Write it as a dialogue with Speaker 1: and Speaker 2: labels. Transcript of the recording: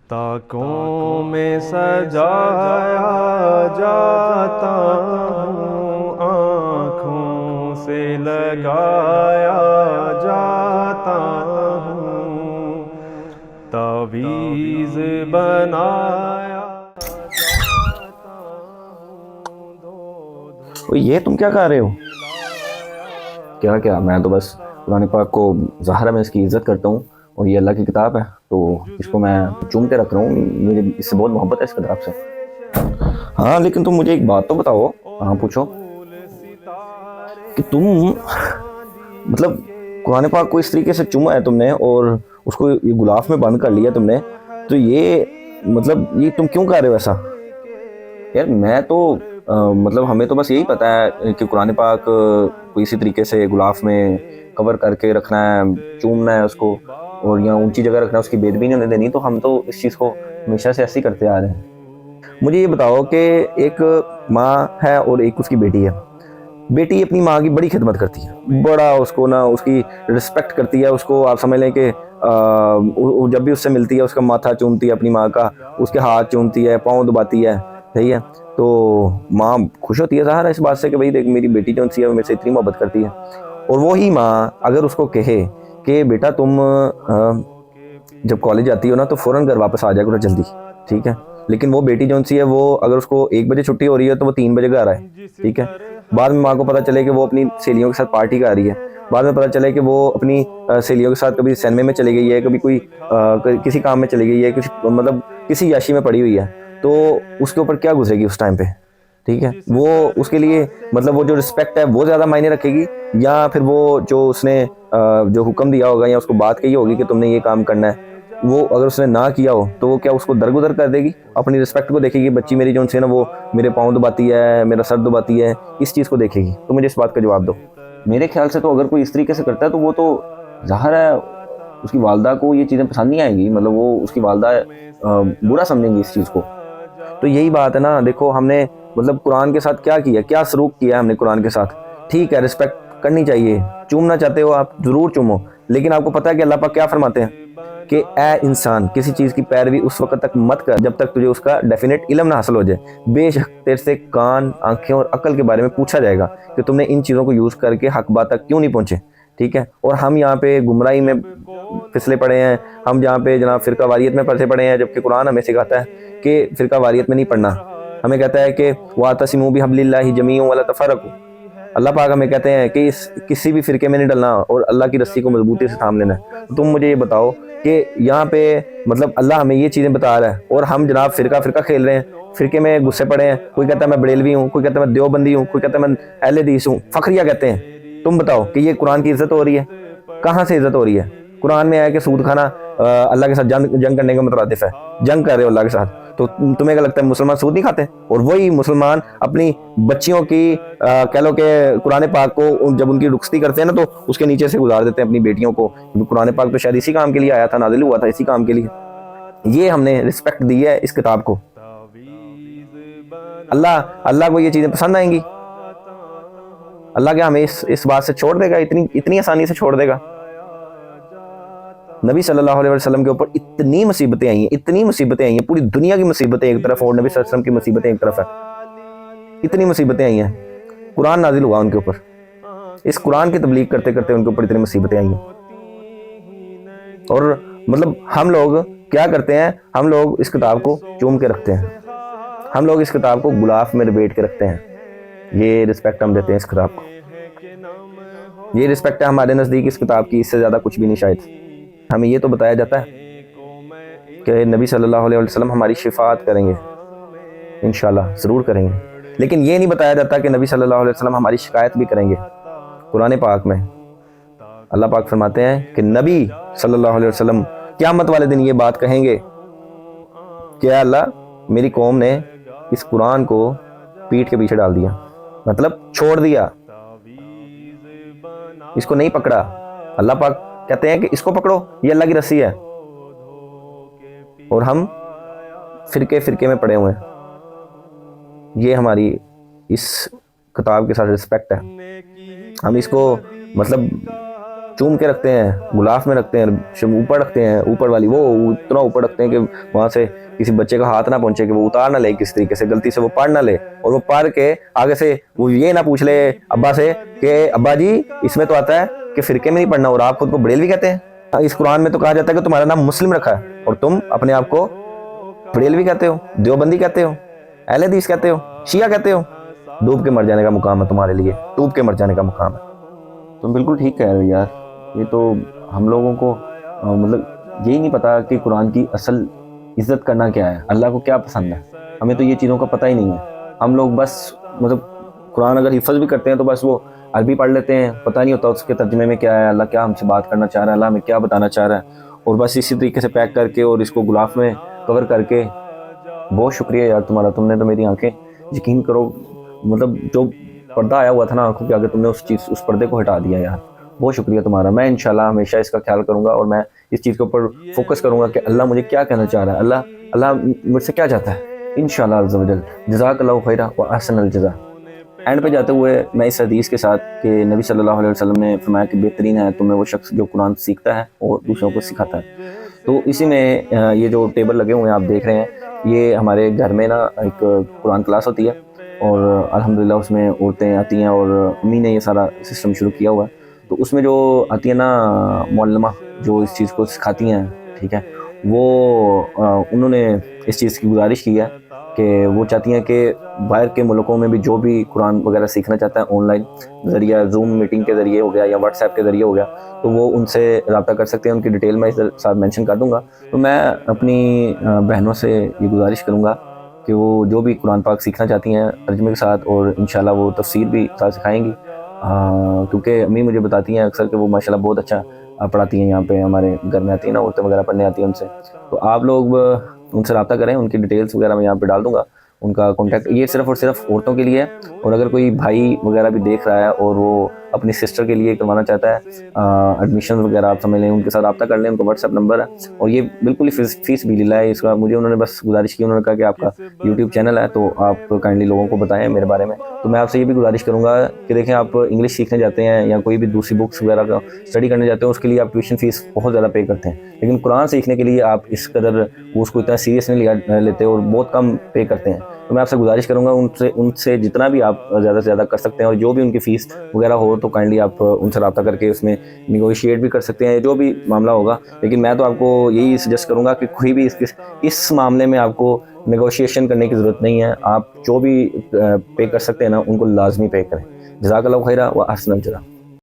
Speaker 1: ताकों में सजाया जाता हूँ, आँखों से लगाया जाता हूँ, तावीज़ बनाया जाता हूँ, धो
Speaker 2: तो ये तुम क्या कर रहे हो? क्या क्या, मैं तो बस कुरान पाक को, ज़ाहिर है मैं इसकी इज़्ज़त करता हूँ और ये अल्लाह की किताब है, तो इसको मैं चूम के रख रहा हूँ। मुझे इससे बहुत मोहब्बत है, इस किताब से। हाँ, लेकिन तुम मुझे एक बात तो बताओ। हाँ, पूछो कि तुम, मतलब कुरान पाक को इस तरीके से चूमा है तुमने और उसको ये गुलाफ में बंद कर लिया तुमने, तो ये मतलब ये तुम क्यों कर रहे हो ऐसा? यार मैं तो मतलब हमें तो बस यही पता है कि कुरान पाक को इसी तरीके से गुलाफ में कवर करके रखना है, चूमना है उसको, और यहाँ ऊंची जगह रखना है, उसकी बेदबी नहीं होने देनी। तो हम तो इस चीज़ को हमेशा से ऐसे ही करते आ रहे हैं। मुझे ये बताओ कि एक माँ है और एक उसकी बेटी है। बेटी अपनी माँ की बड़ी खिदमत करती है, बड़ा उसको ना, उसकी रिस्पेक्ट करती है, उसको आप समझ लें कि जब भी उससे मिलती है उसका माथा चूमती है अपनी माँ का, उसके हाथ चूमती है, पाँव दबाती है। सही है। तो माँ खुश होती है ज़ाहिर है इस बात से कि भाई देख, मेरी बेटी जो सी है वो मेरे से इतनी मोहब्बत करती है। और वही माँ अगर उसको कहे कि बेटा तुम जब कॉलेज आती हो ना तो फ़ौरन घर वापस आ जाया करो जल्दी, ठीक है, लेकिन वो बेटी जो सी है वो अगर उसको 1 बजे छुट्टी हो रही है तो वो 3 बजे घर आए, ठीक है। बाद में माँ को पता चले कि वो अपनी सहेलियों के साथ पार्टी कर रही है, बाद में पता चले कि वो अपनी सहेलियों के साथ कभी सिनेमे में चली गई है, कभी कोई किसी काम में चली गई है, किसी मतलब किसी याशी में पड़ी हुई है, तो उसके ऊपर क्या गुजरेगी उस टाइम पे? ठीक है, वो उसके लिए मतलब वो जो रिस्पेक्ट है वो ज़्यादा मायने रखेगी, या फिर वो जो उसने जो हुक्म दिया होगा या उसको बात कही होगी कि तुमने ये काम करना है, वो अगर उसने ना किया हो तो वो क्या उसको दरगुदर कर देगी? अपनी रिस्पेक्ट को देखेगी, बच्ची मेरी जो उनसे ना वो मेरे पाँव दबाती है, मेरा सर दबाती है, इस चीज़ को देखेगी। तो मुझे इस बात का जवाब दो। मेरे ख्याल से तो अगर कोई इस तरीके से करता है तो वो तो ज़ाहिर है उसकी वालदा को ये चीज़ें पसंद नहीं आएंगी, मतलब वो उसकी वालदा बुरा समझेंगी इस चीज़ को। तो यही बात है ना, देखो हमने मतलब कुरान के साथ क्या किया, क्या सलूक किया हमने कुरान के साथ। ठीक है, रिस्पेक्ट करनी चाहिए, चूमना चाहते हो आप ज़रूर चूमो, लेकिन आपको पता है कि अल्लाह पाक क्या फरमाते हैं कि ए इंसान, किसी चीज़ की पैरवी उस वक्त तक मत कर जब तक तुझे उसका डेफिनेट इल्म ना हासिल हो जाए। बेशक तेरे से कान, आंखें और अकल के बारे में पूछा जाएगा कि तुमने इन चीज़ों को यूज़ करके हक बात तक क्यों नहीं पहुँचे। ठीक है, और हम यहाँ पे गुमराही में फिसले पड़े हैं, हम जहाँ पे जनाब फ़िरका वारियत में फंसे पड़े हैं, जबकि कुरान हमें सिखाता है कि फ़िरका वारियत में नहीं पढ़ना। हमें कहता है कि वातसिमू बिहब्लिल्लाहि जमीअन वला तफर्रकू। अल्लाह पाक हमें कहते हैं कि इस किसी भी फ़िरके में नहीं डलना और अल्लाह की रस्सी को मजबूती से थाम लेना है। तो तुम मुझे ये बताओ कि यहाँ पे मतलब अल्लाह हमें ये चीज़ें बता रहा है और हम जनाब फ़िरका फ़िरका खेल रहे हैं, फ़िरके में गुस्से पड़े हैं। कोई कहता है मैं बरेलवी हूँ, कोई कहता है मैं देवबंदी हूँ, कोई कहता है मैं अहले हदीस हूँ, फ़खरिया कहते हैं। तुम बताओ कि ये कुरान की इज़्ज़त हो रही है? कहाँ से इज़्ज़त हो रही है? कुरान में आया कि सूद खाना अल्लाह के साथ जंग जंग करने का मुतरादिफ है। जंग कर रहे हो अल्लाह के साथ, तो तुम्हें क्या लगता है मुसलमान सूद नहीं खाते? और वही मुसलमान अपनी बच्चियों की कह लो कि कुरान पाक को जब उनकी रुखसती करते हैं ना तो उसके नीचे से गुजार देते हैं अपनी बेटियों को। कुरान पाक तो शायद इसी काम के लिए आया था, नाजिल हुआ था इसी काम के लिए। ये हमने रिस्पेक्ट दी है इस किताब को। अल्लाह अल्लाह को ये चीज़ें पसंद आएंगी? अल्लाह क्या हमें इस बात से छोड़ देगा? इतनी इतनी आसानी से छोड़ देगा? नबी सल्लल्लाहु अलैहि वसल्लम के ऊपर इतनी मुसीबतें आई हैं, इतनी मुसीबतें आई हैं, पूरी दुनिया की मुसीबतें एक तरफ और नबी सल्लल्लाहु अलैहि वसल्लम की मुसीबतें एक तरफ है। इतनी मुसीबतें आई हैं, कुरान नाजिल हुआ उनके ऊपर, इस कुरान की तबलीग करते करते उनके ऊपर इतनी मुसीबतें आई हैं। और मतलब हम लोग क्या करते हैं, हम लोग इस किताब को चूम के रखते हैं, हम लोग इस किताब को गुलाफ में लपेट के रखते हैं। ये रिस्पेक्ट हम देते हैं इस किताब को, ये रिस्पेक्ट है हमारे नज़दीक इस किताब की, इससे ज़्यादा कुछ भी नहीं शायद। हमें ये तो बताया जाता है कि नबी सल्लल्लाहु अलैहि वसल्लम हमारी शिफात करेंगे, इंशाल्लाह ज़रूर करेंगे, लेकिन ये नहीं बताया जाता कि नबी सल्लल्लाहु अलैहि वसल्लम हमारी शिकायत भी करेंगे। कुरान पाक में अल्लाह पाक फरमाते हैं कि नबी सल्लल्लाहु अलैहि वसल्लम क़यामत वाले दिन ये बात कहेंगे कि अल्लाह मेरी कौम ने इस कुरान को पीठ के पीछे डाल दिया, मतलब छोड़ दिया, इसको नहीं पकड़ा। अल्लाह पाक कहते हैं कि इसको पकड़ो, ये अल्लाह की रस्सी है, और हम फ़िरके फ़िरके में पड़े हुए हैं। ये हमारी इस किताब के साथ रिस्पेक्ट है। हम इसको मतलब चूम के रखते हैं, गुलाफ में रखते हैं, ऊपर रखते हैं, ऊपर वाली वो इतना ऊपर रखते हैं कि वहाँ से किसी बच्चे का हाथ ना पहुंचे, कि वो उतार ना ले किसी तरीके से, गलती से वो पार ना ले, और वो पार के आगे से वो ये ना पूछ ले अब्बा से कि अब्बा जी इसमें तो आता है कि फिरके में नहीं पढ़ना, और आप खुद को बरेलवी कहते हैं। इस कुरान में तो कहा जाता है कि तुम्हारा नाम मुस्लिम रखा है और तुम अपने आप को बरेलवी कहते हो, देवबंदी कहते हो, अहले हदीस कहते हो, शिया कहते हो। डूब के मर जाने का मुकाम है तुम्हारे लिए, डूब के मर जाने का मुकाम है। तुम बिल्कुल ठीक कह रहे हो यार। ये तो हम लोगों को मतलब यही नहीं पता कि कुरान की असल इज्जत करना क्या है, अल्लाह को क्या पसंद है। हमें तो ये चीज़ों का पता ही नहीं है। हम लोग बस मतलब कुरान अगर हिफ्ज़ भी करते हैं तो बस वो अरबी पढ़ लेते हैं, पता नहीं होता उसके तर्जुमे में क्या है, अल्लाह क्या हमसे बात करना चाह रहा है, अल्लाह हमें क्या बताना चाह रहा है, और बस इसी तरीके से पैक करके और इसको गुलाफ में कवर करके। बहुत शुक्रिया यार तुम्हारा, तुमने तो मेरी आंखें, यकीन करो मतलब जो पर्दा आया हुआ था ना आंखों के आगे, तुमने उस पर्दे को हटा दिया यार। बहुत शुक्रिया तुम्हारा। मैं इंशाल्लाह हमेशा इसका ख्याल करूंगा और मैं इस चीज़ के ऊपर फोकस करूंगा कि अल्लाह मुझे क्या कहना चाह रहा है, अल्लाह मुझसे क्या चाहता है। इंशाल्लाह अज़्ज़ा वजल। जज़ाकल्लाहु खैरा व अहसनल जज़ा। एंड पे जाते हुए मैं इस हदीस के साथ कि नबी सल्लल्लाहु अलैहि वसल्लम ने फरमाया कि बेहतरीन है तुम्हें वो शख्स जो कुरान सीखता है और दूसरों को सिखाता है। तो इसी में ये जो टेबल लगे हुए हैं आप देख रहे हैं, ये हमारे घर में ना एक कुरान क्लास होती है और अल्हम्दुलिल्लाह उसमें औरतें आती हैं और अम्मी ने ये सारा सिस्टम शुरू किया हुआ है। तो उसमें जो आती है ना मौलमा जो इस चीज़ को सिखाती हैं, ठीक है, वो उन्होंने इस चीज़ की गुजारिश की है कि वो चाहती हैं कि बाहर के मुल्कों में भी जो भी कुरान वगैरह सीखना चाहता है ऑनलाइन ज़रिया, जूम मीटिंग के ज़रिए हो गया या व्हाट्सएप के ज़रिए हो गया, तो वो उनसे रब्ता कर सकते हैं। उनकी डिटेल मैं इस साथ मेंशन कर दूंगा। तो मैं अपनी बहनों से ये गुजारिश करूँगा कि वो जो भी कुरान पाक सीखना चाहती हैं तर्जुमे के साथ, और इंशाल्लाह वो तफसीर भी साथ सिखाएँगी, क्योंकि अम्मी मुझे बताती हैं अक्सर कि वो माशाल्लाह बहुत अच्छा पढ़ाती हैं। यहाँ पे हमारे घर में आती हैं ना औरतें वगैरह पढ़ने आती हैं उनसे, तो आप लोग उनसे रब्ता करें। उनकी डिटेल्स वगैरह मैं यहाँ पे डाल दूँगा, उनका कॉन्टैक्ट। ये सिर्फ़ और सिर्फ औरतों के लिए है, और अगर कोई भाई वगैरह भी देख रहा है और वो अपनी सिस्टर के लिए करवाना चाहता है एडमिशन वगैरह, आप समझ लें, उनके साथ रब्ता कर लें। उनका व्हाट्सएप नंबर है और ये बिल्कुल ही फ़ीस भी लीला है इसका। मुझे उन्होंने बस गुजारिश की, उन्होंने कहा कि आपका यूट्यूब चैनल है तो आप काइंडली लोगों को बताएं मेरे बारे में। तो मैं आपसे ये भी गुजारिश करूँगा कि देखें, आप इंग्लिश सीखने जाते हैं या कोई भी दूसरी बुक्स वगैरह का स्टडी करने जाते हैं, उसके लिए आप ट्यूशन फ़ीस बहुत ज़्यादा पे करते हैं, लेकिन कुरान सीखने के लिए आप इस कदर उसको इतना सीरियस नहीं लेते और बहुत कम पे करते हैं। तो मैं आपसे गुजारिश करूँगा उनसे जितना भी आप ज़्यादा से ज़्यादा कर सकते हैं, और जो भी उनकी फ़ीस वगैरह हो तो काइंडली आप उनसे रब्ता करके उसमें निगोशिएट भी कर सकते हैं, जो भी मामला होगा। लेकिन मैं तो आपको यही सजेस्ट करूँगा कि कोई भी इस मामले में आपको नेगोशिएशन करने की ज़रूरत नहीं है। आप जो भी पे कर सकते हैं ना उनको लाजमी पे करें। जज़ाकल्लाहु खैरा व अहसनल जज़ा।